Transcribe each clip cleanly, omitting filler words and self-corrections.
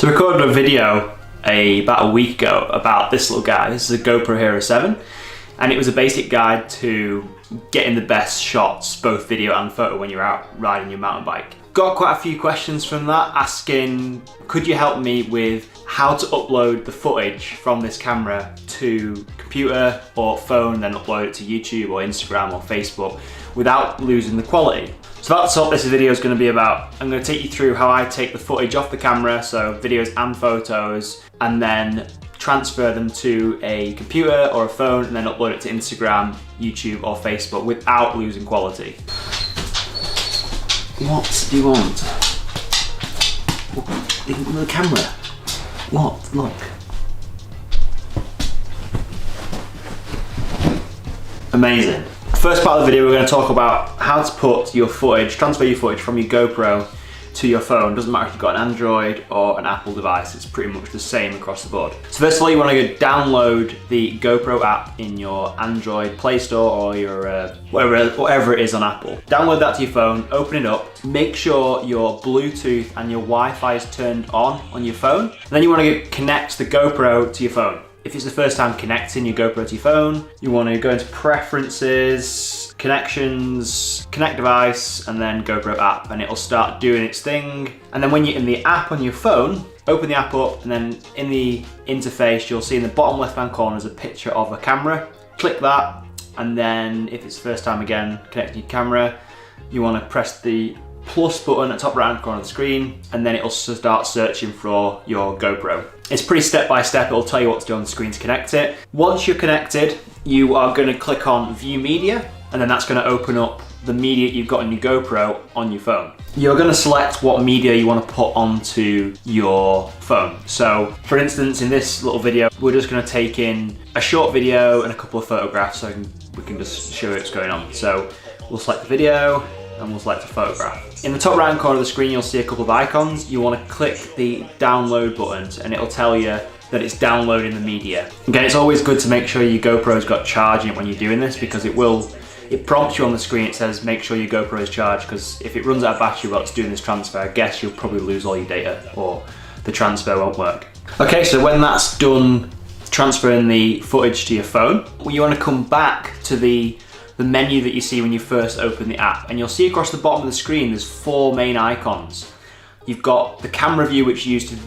So I recorded a video about a week ago about this little guy. This is a GoPro Hero 7, and it was a basic guide to getting the best shots, both video and photo, when you're out riding your mountain bike. Got quite a few questions from that asking, could you help me with how to upload the footage from this camera to computer or phone, then upload it to YouTube or Instagram or Facebook without losing the quality? So that's what this video is going to be about. I'm going to take you through how I take the footage off the camera, so videos and photos, and then transfer them to a computer or a phone and then upload it to Instagram, YouTube or Facebook without losing quality. What do you want? The camera. What? Look. Amazing. First part of the video, we're going to talk about how to put your footage, transfer your footage from your GoPro to your phone. Doesn't matter if you've got an Android or an Apple device, it's pretty much the same across the board. So first of all, you want to go download the GoPro app in your Android Play Store or your whatever it is on Apple. Download that to your phone, open it up, make sure your Bluetooth and your Wi-Fi is turned on your phone. And then you want to connect the GoPro to your phone. If it's the first time connecting your GoPro to your phone, you want to go into Preferences, Connections, Connect Device, and then GoPro app, and it'll start doing its thing. And then when you're in the app on your phone, open the app up, and then in the interface, you'll see in the bottom left-hand corner is a picture of a camera. Click that, and then if it's the first time again connecting your camera, you want to press the plus button at the top right hand corner of the screen, and then it'll start searching for your GoPro. It's pretty step by step. It'll tell you what to do on the screen to connect it. Once you're connected, you are going to click on View Media, and then that's going to open up the media you've got on your GoPro on your phone. You're going to select what media you want to put onto your phone. So for instance, in this little video, we're just going to take in a short video and a couple of photographs so we can just show what's going on. So we'll select the video and we'll select a photograph. In the top right hand corner of the screen, you'll see a couple of icons. You want to click the download buttons and it'll tell you that it's downloading the media. Again, it's always good to make sure your GoPro's got charge in it when you're doing this, because it prompts you on the screen, it says make sure your GoPro is charged, because if it runs out of battery while it's doing this transfer, I guess you'll probably lose all your data or the transfer won't work. Okay, so when that's done transferring the footage to your phone, you want to come back to the menu that you see when you first open the app, and you'll see across the bottom of the screen there's four main icons. You've got the camera view, which you use to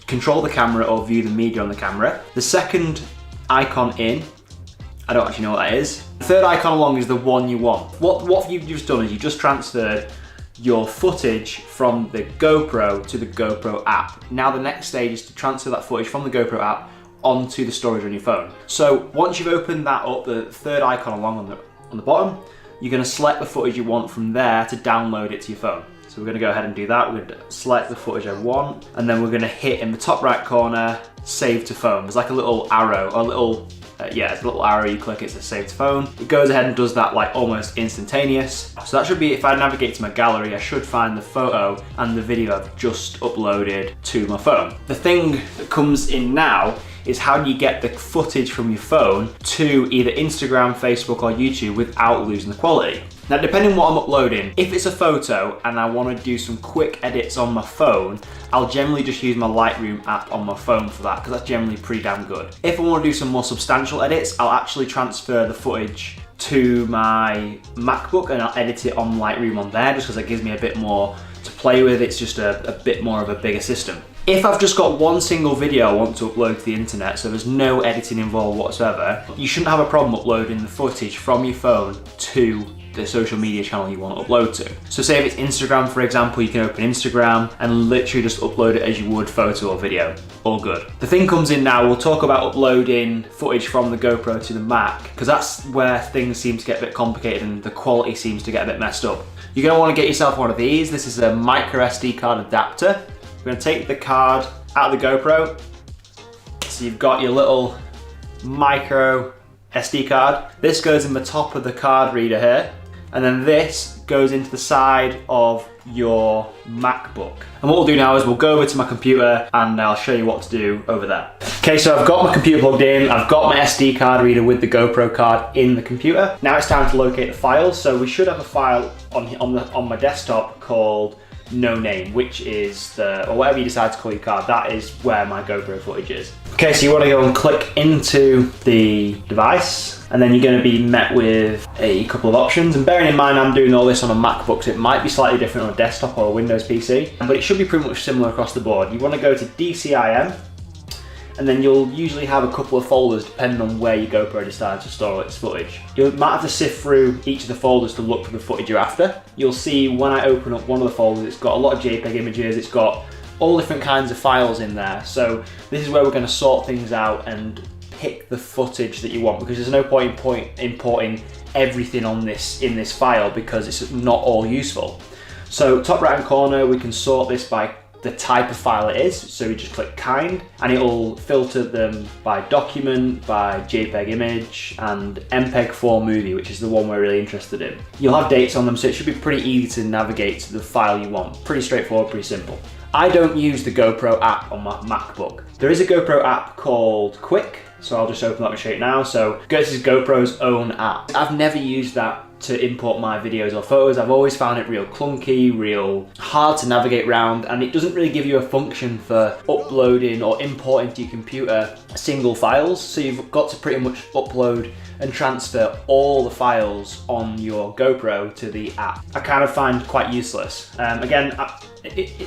control the camera or view the media on the camera. The second icon in, I don't actually know what that is. The third icon along is the one you want. What you've just done is you've just transferred your footage from the GoPro to the GoPro app. Now the next stage is to transfer that footage from the GoPro app onto the storage on your phone. So once you've opened that up, the third icon along on the bottom, you're going to select the footage you want from there to download it to your phone. So we're going to go ahead and do that. We're going to select the footage I want, and then we're going to hit in the top right corner, save to phone. There's like a little arrow, or a little, it's a little arrow, you click it, says save to phone. It goes ahead and does that like almost instantaneous. So that should be, if I navigate to my gallery, I should find the photo and the video I've just uploaded to my phone. The thing that comes in now is how do you get the footage from your phone to either Instagram, Facebook or YouTube without losing the quality. Now depending on what I'm uploading, if it's a photo and I want to do some quick edits on my phone, I'll generally just use my Lightroom app on my phone for that, because that's generally pretty damn good. If I want to do some more substantial edits, I'll actually transfer the footage to my MacBook and I'll edit it on Lightroom on there, just because it gives me a bit more to play with. It's just a bit more of a bigger system. If I've just got one single video I want to upload to the internet, so there's no editing involved whatsoever, you shouldn't have a problem uploading the footage from your phone to the social media channel you want to upload to. So say if it's Instagram, for example, you can open Instagram and literally just upload it as you would photo or video. All good. The thing comes in now, we'll talk about uploading footage from the GoPro to the Mac, because that's where things seem to get a bit complicated and the quality seems to get a bit messed up. You're going to want to get yourself one of these. This is a micro SD card adapter. We're going to take the card out of the GoPro. So you've got your little micro SD card. This goes in the top of the card reader here. And then this goes into the side of your MacBook. And what we'll do now is we'll go over to my computer and I'll show you what to do over there. Okay, so I've got my computer plugged in, I've got my SD card reader with the GoPro card in the computer. Now it's time to locate the files. So we should have a file on my desktop called no name, which is or whatever you decide to call your card, that is where my GoPro footage is. Okay, so you want to go and click into the device, and then you're going to be met with a couple of options. And bearing in mind I'm doing all this on a MacBook, so it might be slightly different on a desktop or a Windows PC, but it should be pretty much similar across the board. You want to go to DCIM, and then you'll usually have a couple of folders depending on where your GoPro decides to store its footage. You might have to sift through each of the folders to look for the footage you're after. You'll see when I open up one of the folders, it's got a lot of JPEG images, it's got all different kinds of files in there. So this is where we're going to sort things out and pick the footage that you want, because there's no point importing everything in this file, because it's not all useful. So top right hand corner, we can sort this by the type of file it is. So we just click kind, and it'll filter them by document, by JPEG image, and MPEG-4 movie, which is the one we're really interested in. You'll have dates on them, so it should be pretty easy to navigate to the file you want. Pretty straightforward, pretty simple. I don't use the GoPro app on my MacBook. There is a GoPro app called Quick, so I'll just open that and show you now. So this is GoPro's own app. I've never used that to import my videos or photos. I've always found it real clunky, real hard to navigate around, and it doesn't really give you a function for uploading or importing to your computer single files. So you've got to pretty much upload and transfer all the files on your GoPro to the app. I kind of find quite useless. Again,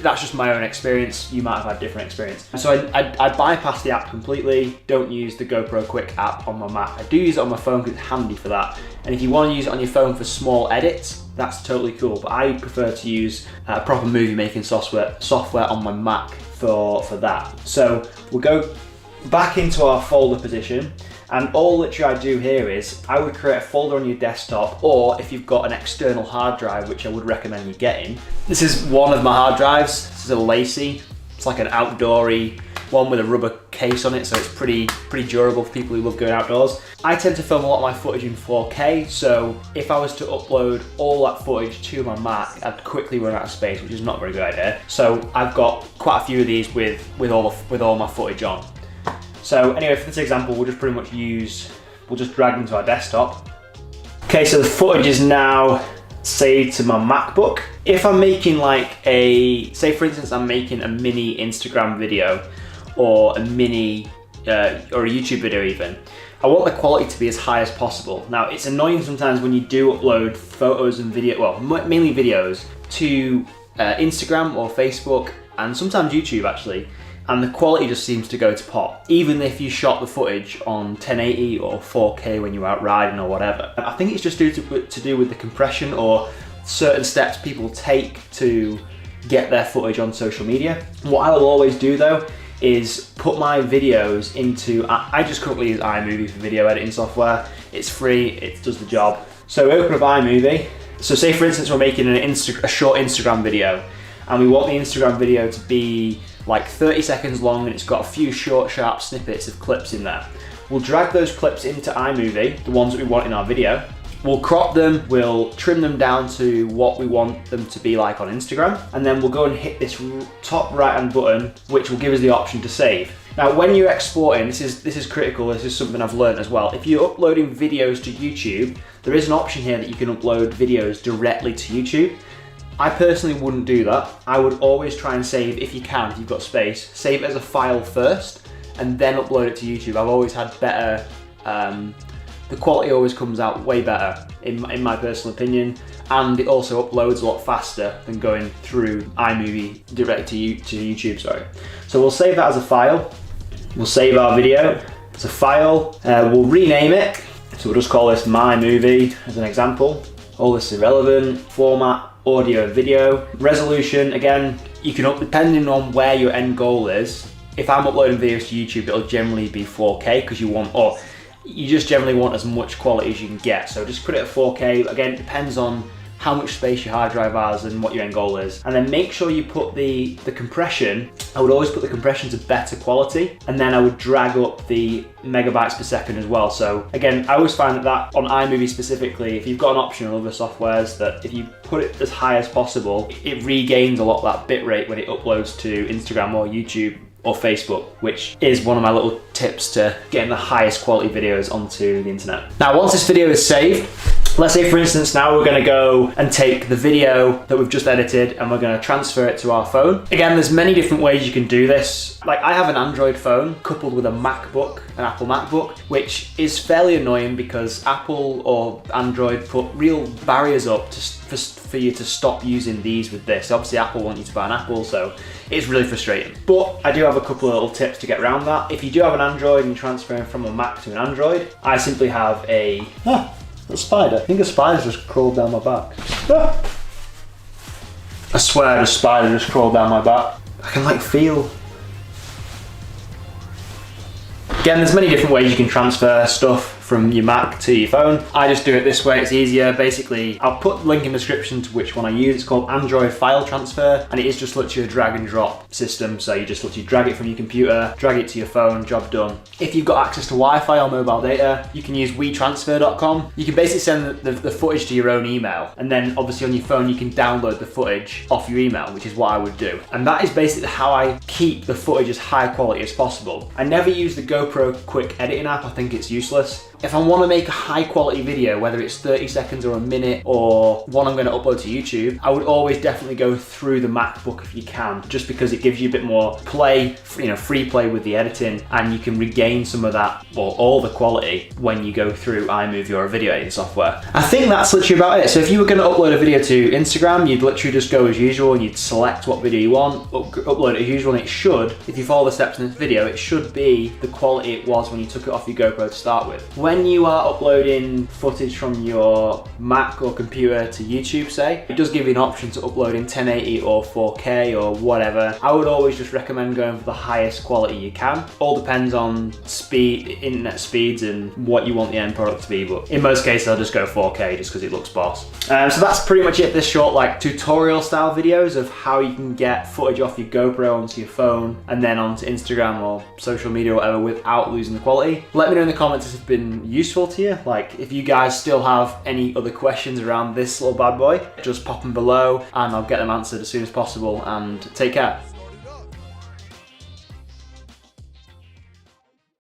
that's just my own experience. You might have had different experience. So I bypass the app completely, don't use the GoPro Quick app on my Mac. I do use it on my phone because it's handy for that. And if you want to use it on your phone for small edits, that's totally cool. But I prefer to use proper movie making software on my Mac for that. So we'll go back into our folder position. And all literally I do here is I would create a folder on your desktop, or if you've got an external hard drive, which I would recommend you getting. This is one of my hard drives. This is a Lacey. It's like an outdoory one with a rubber case on it, so it's pretty durable for people who love going outdoors. I tend to film a lot of my footage in 4K, so if I was to upload all that footage to my Mac, I'd quickly run out of space, which is not a very good idea. So I've got quite a few of these with all my footage on. So anyway, for this example, we'll just pretty much we'll just drag them to our desktop. Okay, so the footage is now saved to my MacBook. If I'm making say for instance, I'm making a mini Instagram video or a mini, or a YouTube video even, I want the quality to be as high as possible. Now, it's annoying sometimes when you do upload photos and video, well, mainly videos, to Instagram or Facebook, and sometimes YouTube actually, and the quality just seems to go to pot, even if you shot the footage on 1080 or 4K when you're out riding or whatever. I think it's just to do with the compression or certain steps people take to get their footage on social media. What I will always do though is put my videos into, I just currently use iMovie for video editing software. It's free, it does the job. So open up iMovie. So say for instance we're making a short Instagram video, and we want the Instagram video to be like 30 seconds long, and it's got a few short, sharp snippets of clips in there. We'll drag those clips into iMovie, the ones that we want in our video. We'll crop them, we'll trim them down to what we want them to be like on Instagram, and then we'll go and hit this top right-hand button, which will give us the option to save. Now, when you're exporting, this is critical, this is something I've learned as well. If you're uploading videos to YouTube, there is an option here that you can upload videos directly to YouTube. I personally wouldn't do that. I would always try and save, if you can, if you've got space, save it as a file first and then upload it to YouTube. I've always had better, the quality always comes out way better in my personal opinion, and it also uploads a lot faster than going through iMovie direct to YouTube, sorry. So we'll save that as a file. We'll save our video as a file. We'll rename it. So we'll just call this My Movie as an example. All this is irrelevant. Format, audio and video. Resolution, again, you can, depending on where your end goal is. If I'm uploading videos to YouTube, it'll generally be 4K because you just generally want as much quality as you can get. So just put it at 4K. Again, it depends on how much space your hard drive has and what your end goal is. And then make sure you put the compression, I would always put the compression to better quality, and then I would drag up the megabytes per second as well. So again, I always find that on iMovie specifically, if you've got an option on other softwares, that if you put it as high as possible, it regains a lot of that bit rate when it uploads to Instagram or YouTube or Facebook, which is one of my little tips to getting the highest quality videos onto the internet. Now, once this video is saved, Let's say for instance now we're going to go and take the video that we've just edited and we're going to transfer it to our phone. Again, there's many different ways you can do this. Like I have an Android phone coupled with a MacBook, an Apple MacBook, which is fairly annoying because Apple or Android put real barriers up for you to stop using these with this. Obviously Apple want you to buy an Apple, so it's really frustrating. But I do have a couple of little tips to get around that. If you do have an Android and you're transferring from a Mac to an Android, I simply have a spider. I think a spider's just crawled down my back. I swear a spider just crawled down my back. I can like feel. Again, there's many different ways you can transfer stuff from your Mac to your phone. I just do it this way, it's easier. Basically, I'll put the link in the description to which one I use. It's called Android File Transfer, and it is just literally a drag and drop system. So you just literally drag it from your computer, drag it to your phone, job done. If you've got access to Wi-Fi or mobile data, you can use WeTransfer.com. You can basically send the footage to your own email, and then obviously on your phone you can download the footage off your email, which is what I would do. And that is basically how I keep the footage as high quality as possible. I never use the GoPro quick editing app, I think it's useless. If I want to make a high quality video, whether it's 30 seconds or a minute or one I'm going to upload to YouTube, I would always definitely go through the MacBook if you can, just because it gives you a bit more play, free play with the editing, and you can regain some of that or all the quality when you go through iMovie or a video editing software. I think that's literally about it. So if you were going to upload a video to Instagram, you'd literally just go as usual and you'd select what video you want, upload it as usual, and it should, if you follow the steps in this video, it should be the quality it was when you took it off your GoPro to start with. When you are uploading footage from your Mac or computer to YouTube, say, it does give you an option to upload in 1080 or 4K or whatever. I would always just recommend going for the highest quality you can. All depends on speed, internet speeds, and what you want the end product to be, but in most cases I'll just go 4K just because it looks boss. So that's pretty much it, this short like tutorial style videos of how you can get footage off your GoPro onto your phone and then onto Instagram or social media or whatever without losing the quality. Let me know in the comments if it's been useful to you. Like if you guys still have any other questions around this little bad boy, just pop them below and I'll get them answered as soon as possible, and take care.